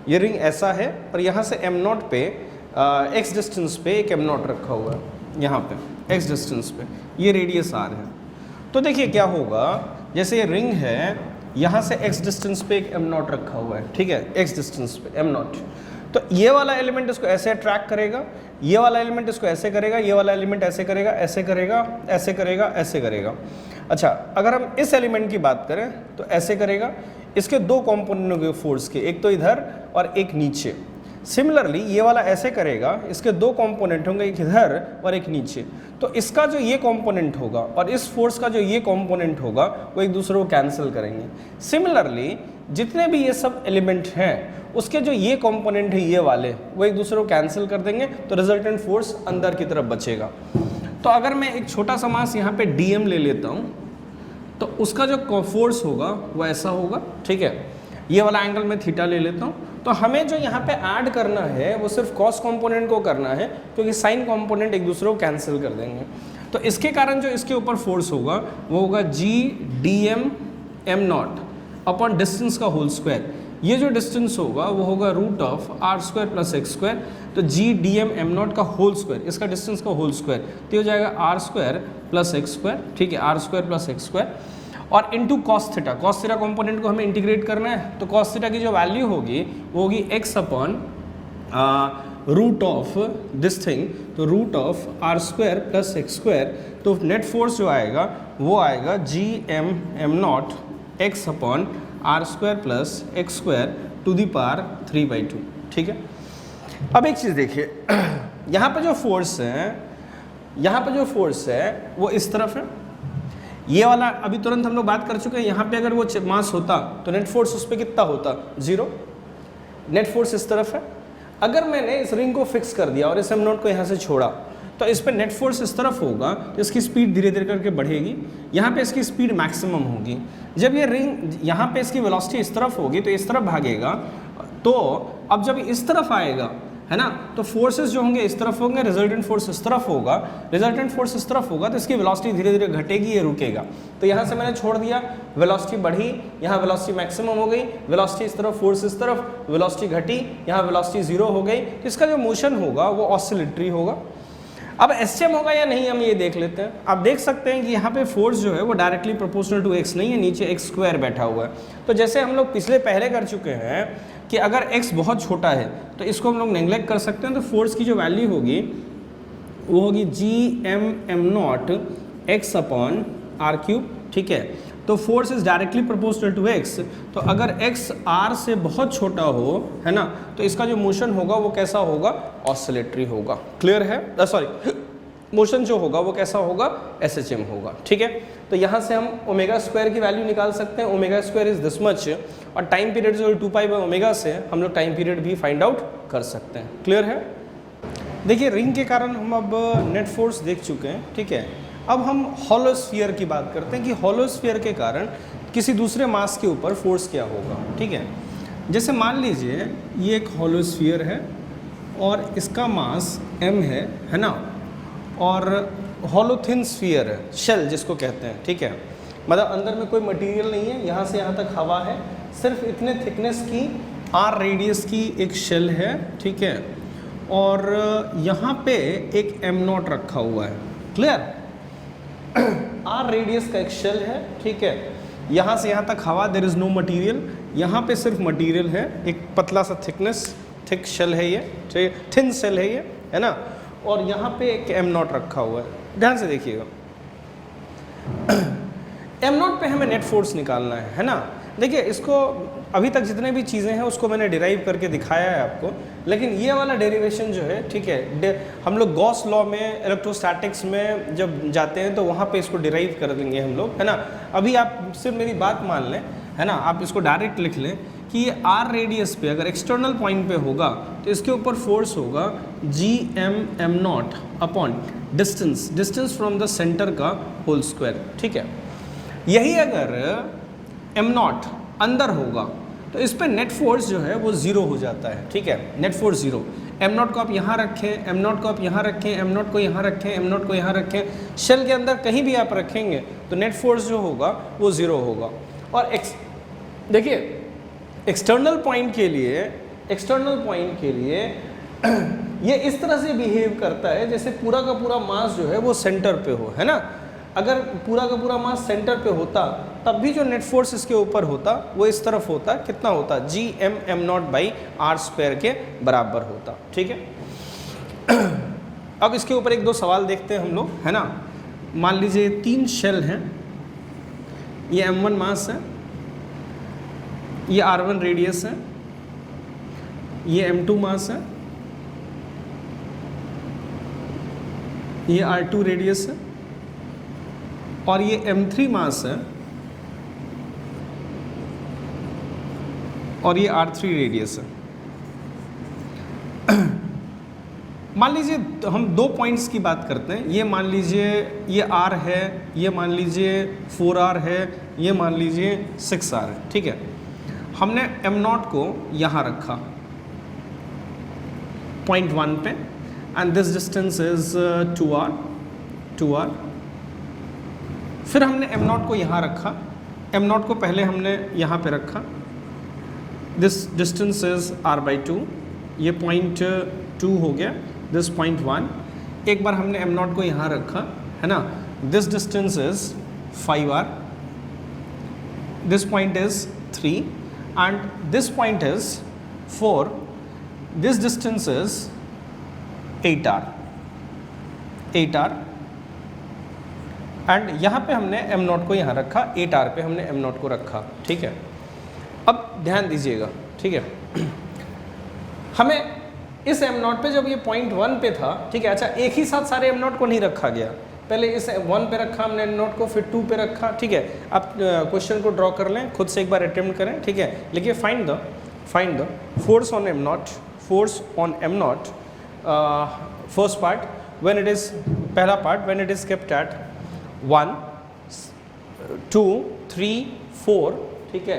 ये रिंग ऐसा है और यहाँ से m नॉट पे x डिस्टेंस पे एक m नॉट रखा हुआ है, यहाँ पे x डिस्टेंस पे, ये रेडियस r है। तो देखिए क्या होगा, जैसे ये रिंग है, यहाँ से x डिस्टेंस पे एक m नॉट रखा हुआ है, ठीक है, x डिस्टेंस पे m नॉट, तो ये वाला एलिमेंट इसको ऐसे अट्रैक्ट करेगा, ये वाला एलिमेंट इसको ऐसे करेगा, ये वाला एलिमेंट ऐसे करेगा, ऐसे करेगा, ऐसे करेगा, ऐसे करेगा। अच्छा, अगर हम इस एलिमेंट की बात करें तो ऐसे करेगा। इसके दो कंपोनेंट होंगे फोर्स के, एक तो इधर और एक नीचे। सिमिलरली ये वाला ऐसे करेगा, इसके दो कंपोनेंट होंगे, एक इधर और एक नीचे। तो इसका जो ये कंपोनेंट होगा और इस फोर्स का जो ये कंपोनेंट होगा वो एक दूसरे को कैंसिल करेंगे। सिमिलरली जितने भी ये सब एलिमेंट हैं उसके जो ये कंपोनेंट है ये वाले वो एक दूसरे को कैंसिल कर देंगे तो रिजल्टेंट फोर्स अंदर की तरफ बचेगा। तो अगर मैं एक छोटा सा मास यहाँ पे dm ले लेता हूँ तो उसका जो फोर्स होगा वो ऐसा होगा, ठीक है। ये वाला एंगल मैं थीटा ले लेता हूँ। तो हमें जो यहाँ पे ऐड करना है वो सिर्फ कॉस कंपोनेंट को करना है, क्योंकि साइन कंपोनेंट एक दूसरे को कैंसिल कर देंगे। तो इसके कारण जो इसके ऊपर फोर्स होगा वो होगा g dm m0 upon distance का होल स्क्वायर। ये जो डिस्टेंस होगा वो होगा root of r square plus x square. तो g dm m0 का होल स्क्वायर, इसका डिस्टेंस का होल स्क्वायर, तो हो जाएगा r square plus x square, ठीक है, r square plus x square और into cos theta. Cos theta component को हमें इंटीग्रेट करना है, तो कॉस थीटा की जो वैल्यू होगी वो होगी x upon root of this thing, तो root of r square plus x square. तो नेट फोर्स जो आएगा वो आएगा G M M not x upon r square plus x square to the power 3/2, ठीक है। अब एक चीज़ देखिए, यहाँ पे जो फोर्स है, यहाँ पे जो फोर्स है वो इस तरफ है, ये वाला अभी तुरंत हम लोग बात कर चुके हैं। यहाँ पे अगर वो मास होता तो नेट फोर्स उस पर कितना होता, 0। नेट फोर्स इस तरफ है। अगर मैंने इस रिंग को फिक्स कर दिया और इस एम नॉट को यहाँ से छोड़ा तो इस पर नेट फोर्स इस तरफ होगा, तो इसकी स्पीड धीरे धीरे करके बढ़ेगी। यहाँ पे इसकी स्पीड मैक्सिमम होगी। जब ये रिंग यहाँ पे इसकी वेलोसिटी इस तरफ होगी तो इस तरफ भागेगा, तो अब जब इस तरफ आएगा, है ना, तो फोर्सेस जो होंगे इस तरफ होंगे, रिजल्टेंट फोर्स इस तरफ होगा। रिजल्टेंट फोर्स इस तरफ होगा तो इसकी वेलोसिटी धीरे धीरे घटेगी, ये रुकेगा। तो यहाँ से मैंने छोड़ दिया, वेलोसिटी बढ़ी, यहाँ वेलोसिटी मैक्सिमम हो गई, वेलोसिटी इस तरफ, फोर्स इस तरफ, वेलोसिटी घटी, यहाँ वेलोसिटी 0 हो गई। तो इसका जो मोशन होगा वो ऑसिलेटरी होगा। अब एसएम होगा या नहीं हम ये देख लेते हैं। आप देख सकते हैं कि यहाँ पे फोर्स जो है वो डायरेक्टली प्रोपोर्शनल टू एक्स नहीं है, नीचे एक्स स्क्वायर बैठा हुआ है। तो जैसे हम लोग पहले कर चुके हैं कि अगर x बहुत छोटा है तो इसको हम लोग नेग्लेक्ट कर सकते हैं, तो फोर्स की जो वैल्यू होगी वो होगी G M M not x upon R cube, ठीक है। तो force is directly proportional to x, तो अगर x r से बहुत छोटा हो, है ना, तो इसका जो मोशन होगा वो कैसा होगा, ऑसिलेटरी होगा। क्लियर है? सॉरी, मोशन जो होगा वो कैसा होगा, SHM होगा, ठीक है। तो यहाँ से हम ओमेगा स्क्वायर की वैल्यू निकाल सकते हैं। Omega square is this much, और टाइम पीरियड जो 2π/ओमेगा से हम लोग टाइम पीरियड भी फाइंड आउट कर सकते हैं। क्लियर है? देखिए, रिंग के कारण हम अब नेट फोर्स देख चुके हैं, ठीक है। अब हम हॉलोस्फीयर की बात करते हैं कि हॉलोस्फीयर के कारण किसी दूसरे मास के ऊपर फोर्स क्या होगा, ठीक है। जैसे मान लीजिए ये एक हॉलोस्फीयर है और इसका मास m है ना, और हॉलोथिन स्फीयर है, शेल जिसको कहते हैं, ठीक है। मतलब अंदर में कोई मटेरियल नहीं है, यहाँ से यहाँ तक हवा है, सिर्फ इतने थिकनेस की r रेडियस की एक शेल है, ठीक है। और यहाँ पे एक m0 रखा हुआ है। क्लियर? r रेडियस का एक शेल है, ठीक है। यहाँ से यहाँ तक हवा, देयर इज़ नो मटेरियल, यहाँ पे सिर्फ मटेरियल है, एक पतला सा थिक शेल है ये, ठीक है, थिन शेल है ये, है ना। और यहाँ पे एक m0 रखा हुआ है। ध्यान से देखिएगा, m0 पे हमें नेट फोर्स निकालना है ना। देखिए, इसको अभी तक जितने भी चीज़ें हैं उसको मैंने डिराइव करके दिखाया है आपको, लेकिन ये वाला डेरिवेशन जो है, ठीक है, हम लोग गॉस लॉ में, इलेक्ट्रोस्टैटिक्स में जब जाते हैं तो वहाँ पे इसको डिराइव कर देंगे हम लोग, है ना। अभी आप सिर्फ मेरी बात मान लें, है ना, आप इसको डायरेक्ट लिख लें कि ये r रेडियस पे अगर एक्सटर्नल पॉइंट पे होगा तो इसके ऊपर फोर्स होगा G M M not upon distance from the centre का होल स्क्वायर, ठीक है। यही अगर एम नॉट अंदर होगा तो इस पर नेट फोर्स जो है वो 0 हो जाता है, ठीक है। नेट फोर्स 0, एम नॉट को आप यहाँ रखें, एम नॉट को आप यहाँ रखें, एम नॉट को यहाँ रखें, एम नॉट को यहाँ रखें, शेल के अंदर कहीं भी आप रखेंगे तो नेट फोर्स जो होगा वो 0 होगा। और देखिए, एक्सटर्नल पॉइंट के लिए ये इस तरह से बिहेव करता है जैसे पूरा का पूरा मास जो है वो सेंटर पे हो, है ना। अगर पूरा का पूरा मास सेंटर पे होता तब भी जो नेट फोर्स इसके ऊपर होता वो इस तरफ होता, कितना होता, G M M not by R square के बराबर होता, ठीक है। अब इसके ऊपर एक दो सवाल देखते हैं हम लोग, है ना। मान लीजिए 3 शेल हैं, ये m1 मास है, ये r1 रेडियस है, ये m2 मास है, ये r2 रेडियस है, और ये m3 मास है, और ये r3 रेडियस है, मान लीजिए हम 2 पॉइंट्स की बात करते हैं, ये मान लीजिए ये R है, ये मान लीजिए 4R है, ये मान लीजिए 6R है, ठीक है। हमने m0 को यहाँ रखा पॉइंट 1 पे and this distance is 2R। फिर हमने m0 को यहाँ रखा, m0 को पहले हमने यहाँ पे रखा, दिस डिस्टेंस इज R/2, ये पॉइंट 2 हो गया, दिस पॉइंट 1। एक बार हमने m0 को यहाँ रखा, है ना, this distance is 5R, this point is 3 and this point is 4, this distance is 8R and यहाँ पे हमने m0 को यहाँ रखा, 8R पे हमने m0 को रखा, ठीक है। अब ध्यान दीजिएगा, ठीक है, हमें इस m0 पे जब ये पॉइंट 1 पे था, ठीक है, अच्छा एक ही साथ सारे m0 को नहीं रखा गया, पहले इस 1 पे रखा हमने m0 को, फिर 2 पे रखा, ठीक है। आप क्वेश्चन को ड्रॉ कर लें, खुद से एक बार अटेम्प्ट करें, ठीक है। लिखिए find the force on m0, first part when it is, पहला part when it is kept at 1, 2, 3, 4, ठीक है,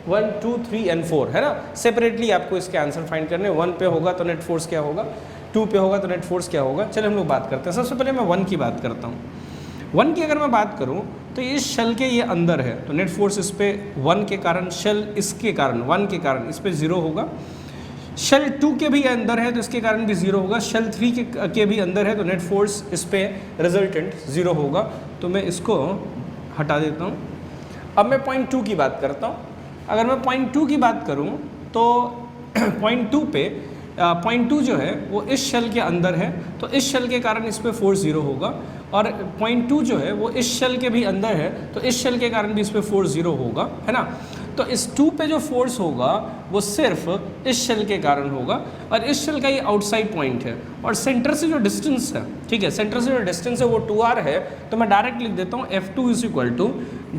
1, 2, 3 एंड 4, है ना। सेपरेटली आपको इसके आंसर फाइंड करने, 1 पे होगा तो नेट फोर्स क्या होगा, 2 पे होगा तो नेट फोर्स क्या होगा। चलिए हम लोग बात करते हैं। सबसे पहले मैं 1 की बात करता हूँ। 1 की अगर मैं बात करूँ तो इस शेल के ये अंदर है, तो नेट फोर्स इस पे 1 के कारण, शेल इसके कारण 1 के कारण इस पे 0 होगा। शेल 2 के भी अंदर है तो इसके कारण भी 0 होगा। शेल 3 के भी अंदर है तो नेट फोर्स इस पे रिजल्टेंट 0 होगा। तो मैं इसको हटा देता हूँ। अब मैं पॉइंट 2 की बात करता हूँ। अगर मैं पॉइंट 2 की बात करूँ तो पॉइंट 2 पे पॉइंट 2 जो है वो इस शेल के अंदर है, तो इस शेल के कारण इस पे फोर्स 0 होगा। और पॉइंट 2 जो है वो इस शेल के भी अंदर है, तो इस शेल के कारण भी इस पे फोर्स 0 होगा, है ना। तो इस 2 पे जो फोर्स होगा वो सिर्फ इस शेल के कारण होगा, और इस शेल का ये आउटसाइड पॉइंट है। और सेंटर से जो डिस्टेंस है, ठीक है, सेंटर से जो डिस्टेंस है वो 2r है, तो मैं डायरेक्ट लिख देता हूँ F2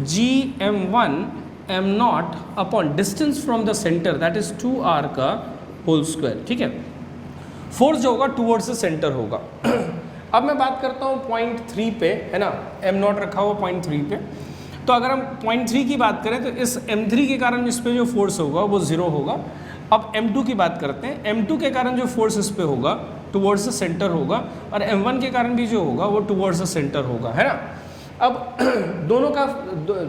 = gm1 m0 upon distance from the centre that is 2r का होल स्क्वायर, ठीक है। फोर्स जो होगा टूवर्ड्स द सेंटर होगा। अब मैं बात करता हूँ पॉइंट 3 पे, है ना, m0 रखा हुआ पॉइंट 3 पे। तो अगर हम पॉइंट 3 की बात करें तो इस m3 के कारण इस पे जो फोर्स होगा वो 0 होगा। अब m2 की बात करते हैं। m2 के कारण जो फोर्स इस पे होगा टूवर्ड्स द सेंटर होगा, और m1 के कारण भी जो होगा वो टूवर्ड्स द सेंटर होगा, है ना। अब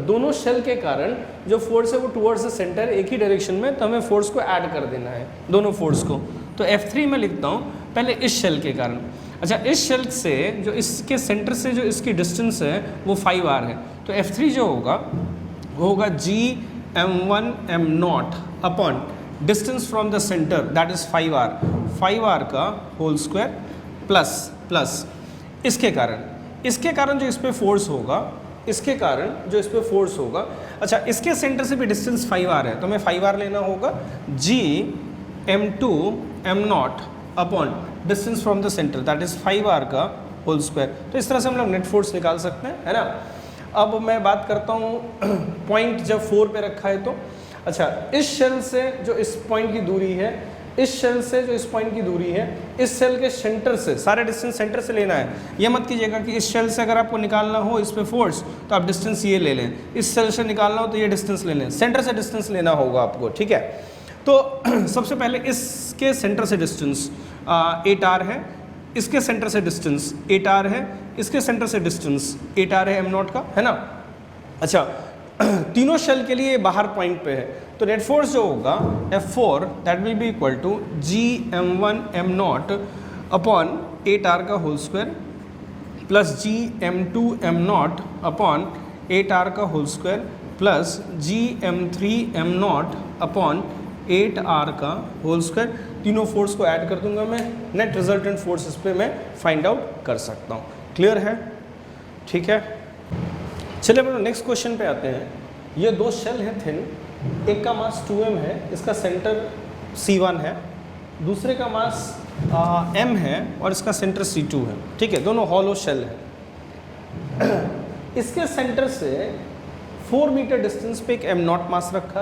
दोनों शेल के कारण जो फोर्स है वो टूवर्ड्स द सेंटर, एक ही डायरेक्शन में, तो हमें फोर्स को ऐड कर देना है, दोनों फोर्स को। तो F3 में लिखता हूँ पहले इस शेल के कारण। अच्छा, इस शेल से जो इसके सेंटर से जो इसकी डिस्टेंस है वो 5r है, तो F3 जो होगा वो होगा gm1 m0 upon distance from the centre that is 5r का होल स्क्वायर प्लस इसके कारण जो इस पे फोर्स होगा, इसके कारण जो इस पे फोर्स होगा। अच्छा, इसके सेंटर से भी डिस्टेंस 5r है, तो मैं 5r लेना होगा gm2 m0 upon distance from the centre that is 5r का होल स्क्वायर। तो इस तरह से हम लोग नेट फोर्स निकाल सकते हैं, है ना। अब मैं बात करता हूँ पॉइंट जब 4 पे रखा है तो, अच्छा, इस शेल से जो इस पॉइंट की दूरी है, इस शेल से जो इस पॉइंट की दूरी है, इस शेल के सेंटर से, सारे डिस्टेंस सेंटर से लेना है। ये मत कीजिएगा कि इस शेल से अगर आपको निकालना हो इस पे फोर्स तो आप डिस्टेंस ये ले लें, इस शेल से निकालना हो तो ये डिस्टेंस ले लें, सेंटर से डिस्टेंस लेना होगा आपको, ठीक है। तो सबसे पहले इसके सेंटर से डिस्टेंस 8r है, इसके सेंटर से डिस्टेंस 8r है, इसके सेंटर से डिस्टेंस 8r है m0 का, है ना। अच्छा, तीनों शेल के लिए बाहर पॉइंट पे है, तो नेट फोर्स जो होगा F4 that will be equal to gm1 m0 upon 8r का whole square plus gm2 m0 upon 8r का whole square plus gm3 m0 upon 8r का होल स्क्वायर। तीनों फोर्स को ऐड कर दूंगा मैं, नेट रिजल्टेंट फोर्स इस पे मैं फाइंड आउट कर सकता हूँ। क्लियर है, ठीक है। चलिए हम नेक्स्ट क्वेश्चन पे आते हैं। ये दो शेल हैं थिन, एक का मास 2m है, इसका सेंटर C1 है, दूसरे का मास m है और इसका सेंटर C2 है, ठीक है, दोनों हॉलो शेल है। इसके सेंटर से 4 मीटर डिस्टेंस पे एक m0 मास रखा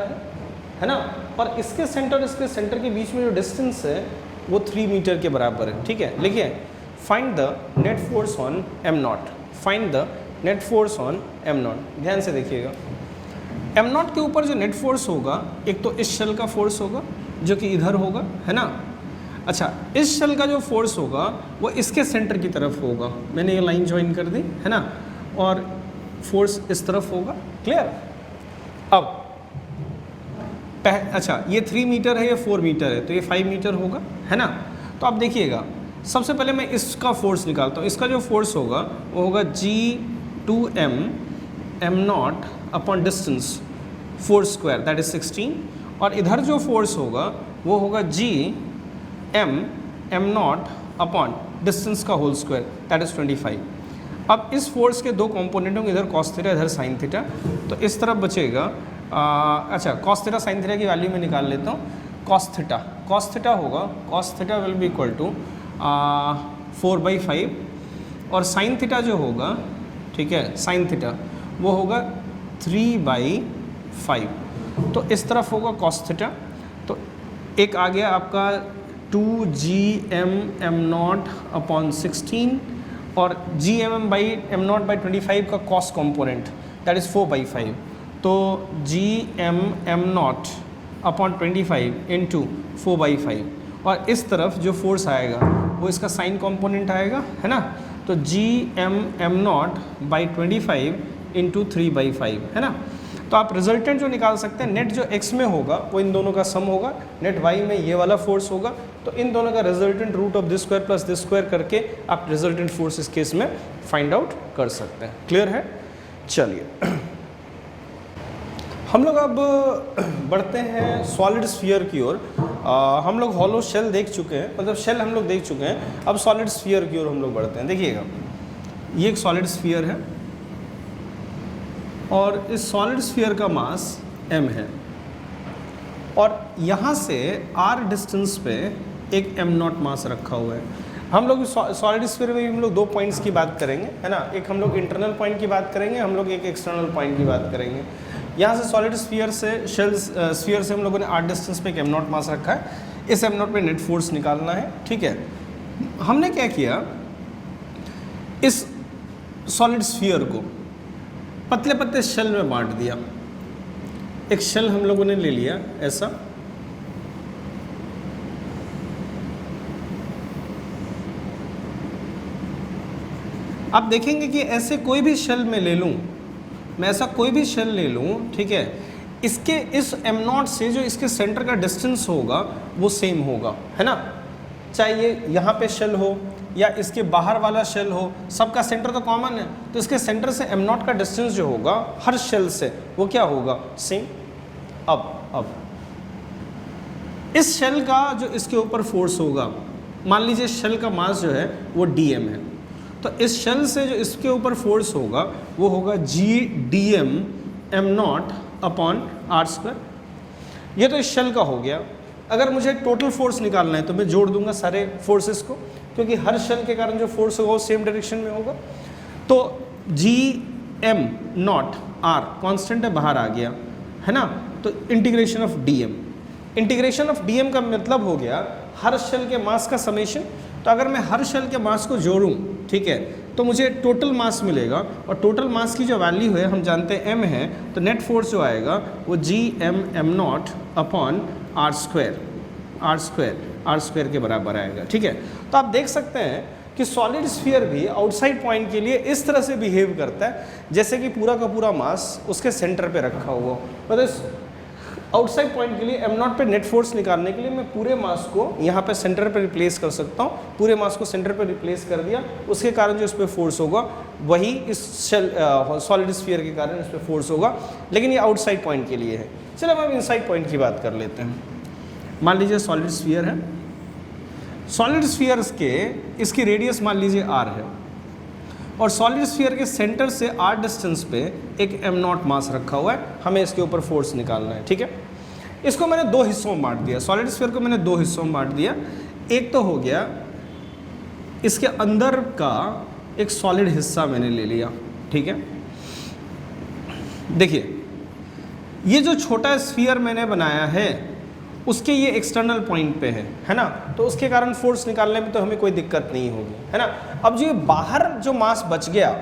है ना, और इसके सेंटर के बीच में जो डिस्टेंस है वो 3 मीटर के बराबर है, ठीक है। लिखिए find the net force on am not, find the net force on am not. ध्यान से देखिएगा, एम नॉट के ऊपर जो नेट फोर्स होगा, एक तो इस शेल का फोर्स होगा जो कि इधर होगा, है ना। अच्छा, इस शेल का जो फोर्स होगा वो इसके सेंटर की तरफ होगा, मैंने ये लाइन ज्वाइन कर दी, है ना, और फोर्स इस तरफ होगा। क्लियर। अब अच्छा, ये 3 मीटर है, ये 4 मीटर है, तो ये 5 मीटर होगा, है ना। तो आप देखिएगा, सबसे पहले मैं इसका फोर्स निकालता हूँ। इसका जो फोर्स होगा वो होगा G2m M not upon distance 4 square that is 16, और इधर जो फोर्स होगा वो होगा G M not upon distance का होल स्क्वायर दैट इज 25। अब इस फोर्स के दो कंपोनेंट होंगे, इधर कॉस थीटा, इधर साइन थीटा, तो इस तरफ बचेगा अच्छा, कॉस थीटा साइन थीटा की वैल्यू मैं निकाल लेता हूँ। कॉस थीटा होगा, cos theta will be equal to 4/5, और साइन थीटा जो होगा, ठीक है, साइन थीटा वो होगा 3/5। तो इस तरफ होगा कॉस थीटा, तो एक आ गया आपका 2gm एम नॉट अपॉन 16, और gm/m0/25 का कॉस कंपोनेंट दैट इज़ 4/5, तो gm am not upon 25 into 4/5, और इस तरफ जो फोर्स आएगा वो इसका साइन कंपोनेंट आएगा, है ना। तो gm am not by 25 into 3/5, है ना। तो आप रिजल्टेंट जो निकाल सकते हैं, नेट जो x में होगा वो इन दोनों का सम होगा, नेट y में ये वाला फोर्स होगा, तो इन दोनों का resultant root of this square plus this square करके आप रिजल्टेंट फोर्स इस केस में फाइंड आउट कर सकते हैं। क्लियर है। चलिए हम लोग अब बढ़ते हैं सॉलिड स्फीयर की ओर। हम लोग हॉलो शेल देख चुके हैं, मतलब शेल हम लोग देख चुके हैं, अब सॉलिड स्फीयर की ओर हम लोग बढ़ते हैं। देखिएगा, ये एक सॉलिड स्फीयर है और इस सॉलिड स्फीयर का मास m है, और यहाँ से r डिस्टेंस पे एक m नॉट मास रखा हुआ है। हम लोग सॉलिड स्फीयर में हम लोग 2 पॉइंट्स की बात करेंगे, है ना। एक हम लोग इंटरनल पॉइंट की बात करेंगे, हम लोग एक एक्सटर्नल पॉइंट की बात करेंगे। यहाँ से सॉलिड स्फीयर से स्फीयर से हम लोगों ने r डिस्टेंस पे एक m नॉट मास रखा है, इस m नॉट पे नेट फोर्स निकालना है, ठीक है। हमने क्या किया, इस सॉलिड स्फीयर को पतले पतले शेल में बांट दिया। एक शेल हम लोगों ने ले लिया ऐसा, आप देखेंगे कि ऐसे कोई भी शेल में ले लूं, मैं ऐसा कोई भी शेल ले लूं, ठीक है, इसके इस m नॉट से जो इसके सेंटर का डिस्टेंस होगा वो सेम होगा, है ना। चाहे ये यहाँ पे शेल हो या इसके बाहर वाला शेल हो, सबका सेंटर तो कॉमन है, तो इसके सेंटर से m नॉट का डिस्टेंस जो होगा हर शेल से वो क्या होगा, सेम। अब इस शेल का जो इसके ऊपर फोर्स होगा, मान लीजिए शेल का मास जो है वो dm है, तो इस शेल से जो इसके ऊपर फोर्स होगा वो होगा Gdm am not upon r square. ये तो इस शेल का हो गया। अगर मुझे टोटल फोर्स निकालना है तो मैं जोड़ दूंगा सारे फोर्सेस को, क्योंकि हर शेल के कारण जो फोर्स होगा वो सेम डायरेक्शन में होगा। तो Gm नॉट r कांस्टेंट है, बाहर आ गया, है ना। तो integration of dm, integration of dm का मतलब हो गया हर शेल के मास का समेशन। तो अगर मैं हर शेल के मास को जोड़ूं, ठीक है, तो मुझे टोटल मास मिलेगा, और टोटल मास की जो वैल्यू है हम जानते हैं m है, तो नेट फोर्स जो आएगा वो Gm am not upon r square के बराबर आएगा, ठीक है। तो आप देख सकते हैं कि सॉलिड स्फीयर भी आउटसाइड पॉइंट के लिए इस तरह से बिहेव करता है जैसे कि पूरा का पूरा मास उसके सेंटर पे रखा हुआ। मतलब आउटसाइड पॉइंट के लिए एम नॉट पे नेट फोर्स निकालने के लिए मैं पूरे मास को यहाँ पे सेंटर पे रिप्लेस कर सकता हूँ। पूरे मास को सेंटर पे रिप्लेस कर दिया, उसके कारण जो इस पर फोर्स होगा वही इस सॉलिड स्फीयर के कारण इस पर फोर्स होगा, लेकिन ये आउटसाइड पॉइंट के लिए है। चलो अब हम इनसाइड पॉइंट की बात कर लेते हैं। मान लीजिए सॉलिड स्फीयर है, सॉलिड स्फीयर के इसकी रेडियस मान लीजिए r है, और सॉलिड स्फीयर के सेंटर से r डिस्टेंस पे एक m नॉट मास रखा हुआ है, हमें इसके ऊपर फोर्स निकालना है, ठीक है। इसको मैंने 2 हिस्सों में बांट दिया, सॉलिड स्फीयर को मैंने 2 हिस्सों में बांट दिया। एक तो हो गया इसके अंदर का एक सॉलिड हिस्सा मैंने ले लिया, ठीक है। देखिए ये जो छोटा स्फीयर मैंने बनाया है उसके ये एक्सटर्नल पॉइंट पे है ना, तो उसके कारण फोर्स निकालने में तो हमें कोई दिक्कत नहीं होगी, है ना। अब जो ये बाहर जो मास बच गया,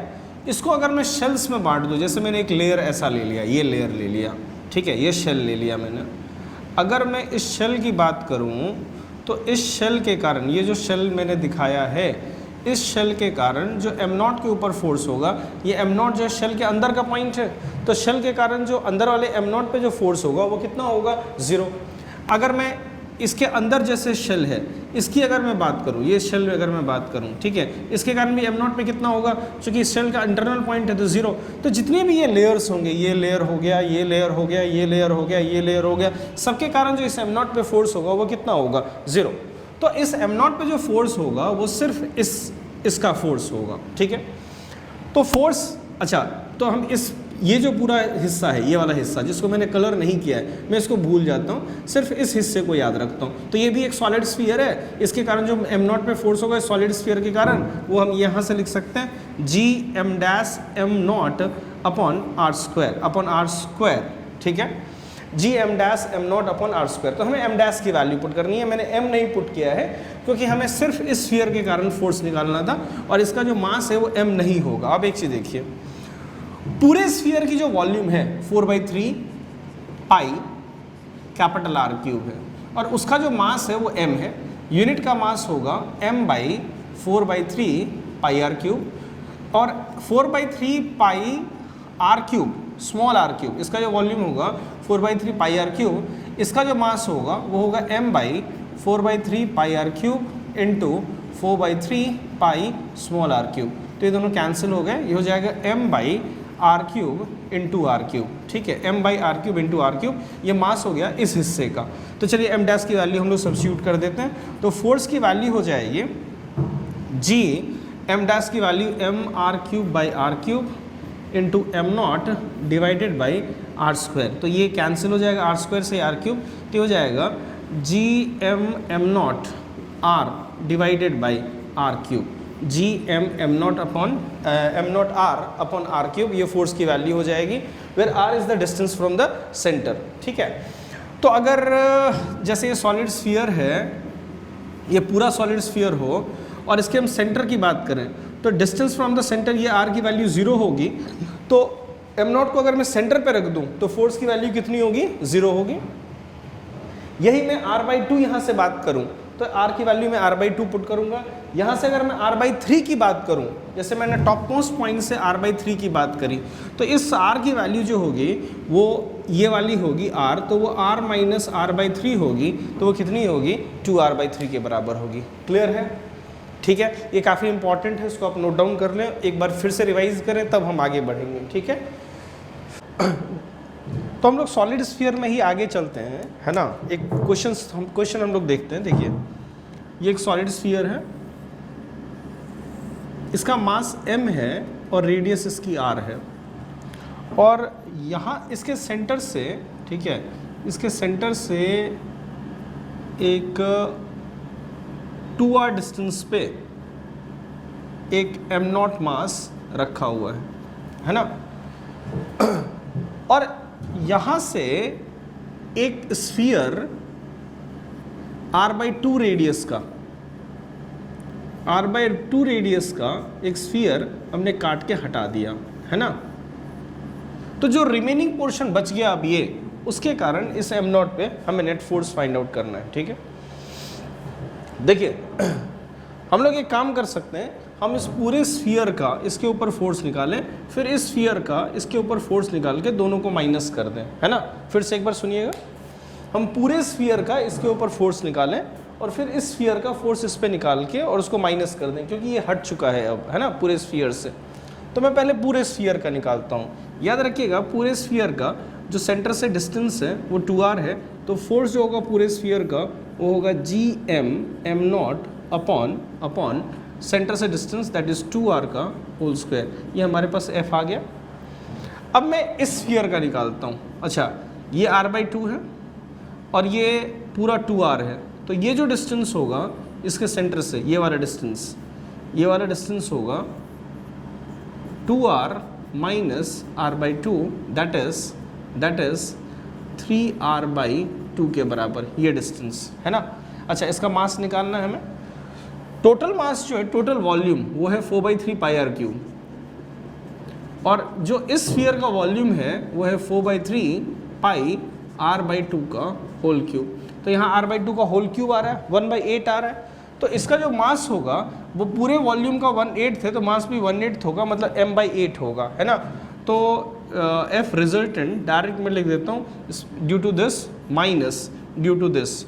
इसको अगर मैं शेल्स में बांट दूँ, जैसे मैंने एक लेयर ऐसा ले लिया, ये लेयर ले लिया, ठीक है, ये शेल ले लिया मैंने। अगर मैं इस शेल की बात करूँ तो इस शेल के कारण, ये जो शेल मैंने दिखाया है, इस शेल के कारण जो m0 के ऊपर फोर्स होगा, ये m0 जो शेल के अंदर का पॉइंट है, तो शेल के कारण जो अंदर वाले m0 पे जो फोर्स होगा वो कितना होगा, 0। अगर मैं इसके अंदर जैसे शेल है, इसकी अगर मैं बात करूँ, ये शेल अगर मैं बात करूँ, ठीक है, इसके कारण भी m0 पे कितना होगा, क्योंकि इस शेल का इंटरनल पॉइंट है तो 0। तो जितने भी ये लेयर्स होंगे, ये लेयर हो गया, ये लेयर हो गया, ये लेयर हो गया, ये लेयर हो गया, सबके कारण जो इस m0 पे फोर्स होगा वो कितना होगा, 0। तो इस m0 पे जो फोर्स होगा वो सिर्फ इसका फोर्स होगा, ठीक है। तो फोर्स, अच्छा, तो हम ये जो पूरा हिस्सा है, ये वाला हिस्सा जिसको मैंने कलर नहीं किया है, मैं इसको भूल जाता हूँ, सिर्फ इस हिस्से को याद रखता हूँ। तो ये भी एक सॉलिड स्फीयर है, इसके कारण जो m0 पे फोर्स होगा सॉलिड स्फीयर के कारण, वो हम यहाँ से लिख सकते हैं Gm'(m0) अपॉन r², ठीक है, Gm'(m0) अपॉन r²। तो हमें m' की वैल्यू पुट करनी है, मैंने m नहीं पुट किया है क्योंकि हमें सिर्फ इस स्फीयर के कारण फोर्स निकालना था, और इसका जो मास है वो m नहीं होगा। अब एक चीज़ देखिए, पूरे स्फीयर की जो वॉल्यूम है 4/3 पाई कैपिटल R³ है, और उसका जो मास है वो m है। यूनिट का मास होगा m/4/3 पाई R³, और 4/3 पाई R³ स्मॉल r³, इसका जो वॉल्यूम होगा 4/3 पाई R³ इसका जो मास होगा वो होगा m/4/3 पाई R³ into 4/3 pi small r³। तो ये दोनों कैंसिल हो गए, ये हो जाएगा m/r³ इंटू r³, ठीक है, m/r³ इंटू r³, ये मास हो गया इस हिस्से का। तो चलिए m' की वैल्यू हम लोग सब्स्टिट्यूट कर देते हैं, तो फोर्स की वैल्यू हो जाएगी G m' की value mr³/r³ into m0 divided by r²। तो ये कैंसिल हो जाएगा, r² से r³, तो हो जाएगा Gm m0 r divided by r³, Gm m0 upon m0 r upon r³, ये फोर्स की वैल्यू हो जाएगी, where r is the distance from the centre, ठीक है। तो अगर जैसे ये सॉलिड स्फीयर है, ये पूरा सॉलिड स्फीयर हो और इसके हम सेंटर की बात करें, तो डिस्टेंस फ्रॉम द सेंटर, ये r की वैल्यू 0 होगी, तो m0 को अगर मैं सेंटर पे रख दूं तो फोर्स की वैल्यू कितनी होगी, 0 होगी। यही मैं r/2 यहाँ से बात करूँ तो r की वैल्यू मैं r/2 पुट करूँगा। यहाँ से अगर मैं r/3 की बात करूँ, जैसे मैंने टॉप मोस्ट पॉइंट से r/3 की बात करी, तो इस r की वैल्यू जो होगी वो ये वाली होगी r, तो वो r माइनस r/3 होगी, तो वो कितनी होगी, 2r/3 के बराबर होगी। क्लियर है, ठीक है, ये काफ़ी इंपॉर्टेंट है, इसको आप नोट डाउन कर लें, एक बार फिर से रिवाइज करें तब हम आगे बढ़ेंगे, ठीक है। तो हम लोग सॉलिड स्फीयर में ही आगे चलते हैं, है ना। एक क्वेश्चन हम लोग देखते हैं। देखिए, ये एक सॉलिड स्फीयर है, इसका मास m है और रेडियस इसकी r है, और यहाँ इसके सेंटर से, ठीक है, इसके सेंटर से एक 2r डिस्टेंस पे एक m0 मास रखा हुआ है ना, और यहाँ से एक स्फीयर r/2 रेडियस का एक स्फीयर हमने काट के हटा दिया, है ना। तो जो रिमेनिंग पोर्शन बच गया अब ये, उसके कारण इस m0 पे हमें नेट फोर्स फाइंड आउट करना है, ठीक है। देखिए, हम लोग एक काम कर सकते हैं, हम इस पूरे स्फीयर का इसके ऊपर फोर्स निकालें, फिर इस स्फीयर का इसके ऊपर फोर्स निकाल के दोनों को माइनस कर दें, है ना। फिर से एक बार सुनिएगा, हम पूरे स्फीयर का इसके ऊपर फोर्स निकालें और फिर इस स्फीयर का फोर्स इस पे निकाल के और उसको माइनस कर दें, क्योंकि ये हट चुका है अब, है ना, पूरे स्फीयर से। तो मैं पहले पूरे स्फीयर का निकालता हूँ। याद रखिएगा, पूरे स्फीयर का जो सेंटर से डिस्टेंस है वो 2r है, तो फोर्स जो होगा पूरे स्फीयर का वो होगा Gm m0 अपॉन सेंटर से डिस्टेंस, दैट इज 2r का होल स्क्वायर। ये हमारे पास f आ गया। अब मैं इस स्फीयर का निकालता हूँ। अच्छा, ये r/2 है और ये पूरा 2r है, तो ये जो डिस्टेंस होगा इसके सेंटर से, ये वाला डिस्टेंस होगा 2r minus r/2, that is 3r/2 2 के बराबर, ये डिस्टेंस है ना। अच्छा, इसका मास निकालना है हमें। टोटल मास जो है, टोटल वॉल्यूम, वो है 4/3 पाई आर क्यूब, और जो इस स्फीयर का वॉल्यूम है वो है 4/3 पाई r/2 का होल क्यूब। तो यहाँ r/2 का होल क्यूब आ रहा है, 1/8 आ रहा है। तो इसका जो मास होगा वो पूरे वॉल्यूम का 1/8 है, तो मास भी 1/8 होगा, मतलब m/8 होगा, है ना। तो F रिजल्टेंट डायरेक्ट में लिख देता हूँ, due to this minus due to this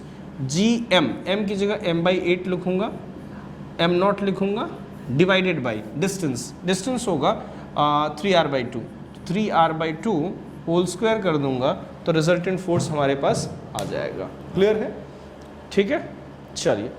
gm, m की जगह m/8 लिखूँगा, m0 लिखूँगा, डिवाइडेड बाई डिस्टेंस, डिस्टेंस होगा 3r/2, 3r/2 होल स्क्वायर कर दूंगा तो रिजल्टेंट फोर्स हमारे पास आ जाएगा। क्लियर है? ठीक है, चलिए।